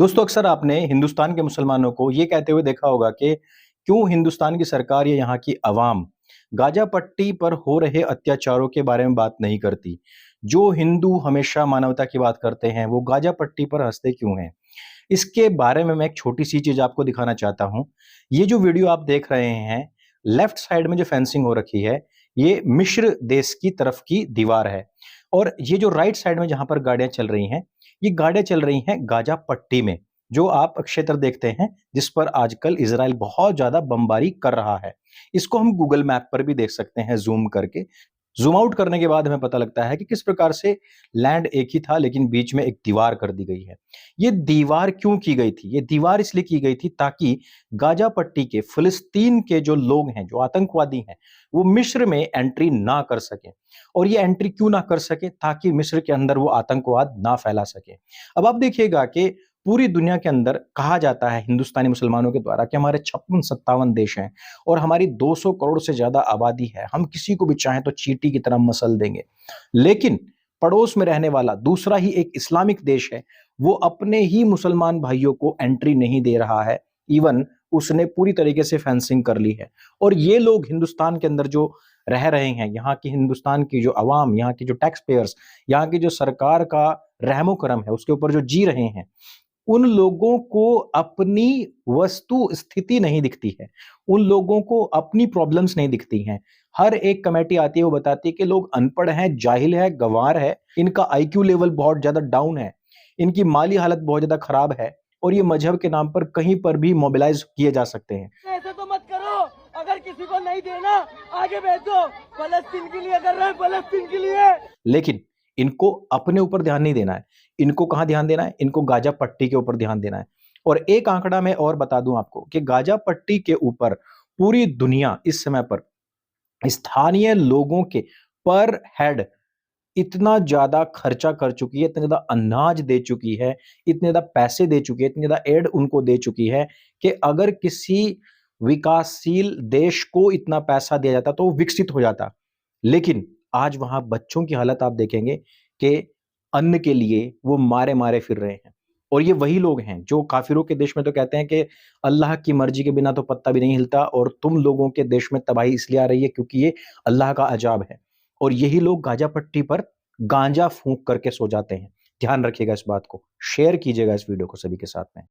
दोस्तों अक्सर आपने हिंदुस्तान के मुसलमानों को ये कहते हुए देखा होगा कि क्यों हिंदुस्तान की सरकार या यहाँ की अवाम गाजा पट्टी पर हो रहे अत्याचारों के बारे में बात नहीं करती। जो हिंदू हमेशा मानवता की बात करते हैं वो गाजा पट्टी पर हंसते क्यों हैं। इसके बारे में मैं एक छोटी सी चीज आपको दिखाना चाहता हूँ। ये जो वीडियो आप देख रहे हैं, लेफ्ट साइड में जो फेंसिंग हो रखी है, ये मिस्र देश की तरफ की दीवार है। और ये जो राइट साइड में जहां पर गाड़ियां चल रही हैं, ये गाड़ियां चल रही हैं गाजा पट्टी में, जो आप क्षेत्र देखते हैं जिस पर आजकल इजराइल बहुत ज्यादा बमबारी कर रहा है। इसको हम गूगल मैप पर भी देख सकते हैं जूम करके। जूम आउट करने के बाद हमें पता लगता है कि किस प्रकार से लैंड एक ही था लेकिन बीच में एक दीवार कर दी गई है। ये दीवार क्यों की गई थी? ये दीवार इसलिए की गई थी ताकि गाजा पट्टी के फिलिस्तीन के जो लोग हैं, जो आतंकवादी हैं, वो मिस्र में एंट्री ना कर सके। और ये एंट्री क्यों ना कर सके? ताकि मिस्र के अंदर वो आतंकवाद ना फैला सके। अब आप देखिएगा कि पूरी दुनिया के अंदर कहा जाता है हिंदुस्तानी मुसलमानों के द्वारा कि हमारे 56-57 देश हैं और हमारी 200 करोड़ से ज्यादा आबादी है। हम किसी को भी चाहें तो चींटी की तरह मसल देंगे। लेकिन पड़ोस में रहने वाला दूसरा ही एक इस्लामिक देश है, वो अपने ही मुसलमान भाइयों को एंट्री नहीं दे रहा है। इवन उसने पूरी तरीके से फेंसिंग कर ली है। और ये लोग हिंदुस्तान के अंदर जो रह रहे हैं, यहाँ की हिंदुस्तान की जो अवाम, यहाँ की जो टैक्स पेयर्स, यहाँ की जो सरकार का रहमो करम है उसके ऊपर जो जी रहे हैं, उन लोगों को अपनी वस्तु स्थिति नहीं दिखती है। उन लोगों को अपनी प्रॉब्लम्स नहीं दिखती हैं। हर एक कमेटी आती है, वो बताती है कि लोग अनपढ़ हैं, जाहिल है, गंवार है, इनका आईक्यू लेवल बहुत ज्यादा डाउन है, इनकी माली हालत बहुत ज्यादा खराब है और ये मजहब के नाम पर कहीं पर भी मोबिलाइज किए जा सकते हैं। ऐसे तो मत करो। अगर किसी को नहीं देना आगे भेजो। फलस्तीन के लिए कर रहे हैं, फलस्तीन के लिए। लेकिन इनको अपने ऊपर ध्यान नहीं देना है। इनको कहां ध्यान देना है? इनको गाजा पट्टी के ऊपर ध्यान देना है। और एक आंकड़ा मैं और बता दूं आपको कि गाजा पट्टी के ऊपर पूरी दुनिया इस समय पर स्थानीय लोगों के पर हेड इतना ज्यादा खर्चा कर चुकी है, इतना ज्यादा अनाज दे चुकी है, इतने ज्यादा पैसे दे चुकी है, इतनी ज्यादा एड उनको दे चुकी है कि अगर किसी विकासशील देश को इतना पैसा दिया जाता तो वो विकसित हो जाता। लेकिन आज वहां बच्चों की हालत आप देखेंगे कि अन्न के लिए वो मारे मारे फिर रहे हैं। और ये वही लोग हैं जो काफिरों के देश में तो कहते हैं कि अल्लाह की मर्जी के बिना तो पत्ता भी नहीं हिलता, और तुम लोगों के देश में तबाही इसलिए आ रही है क्योंकि ये अल्लाह का अजाब है। और यही लोग गाजा पट्टी पर गांजा फूंक करके सो जाते हैं। ध्यान रखिएगा इस बात को। शेयर कीजिएगा इस वीडियो को सभी के साथ में।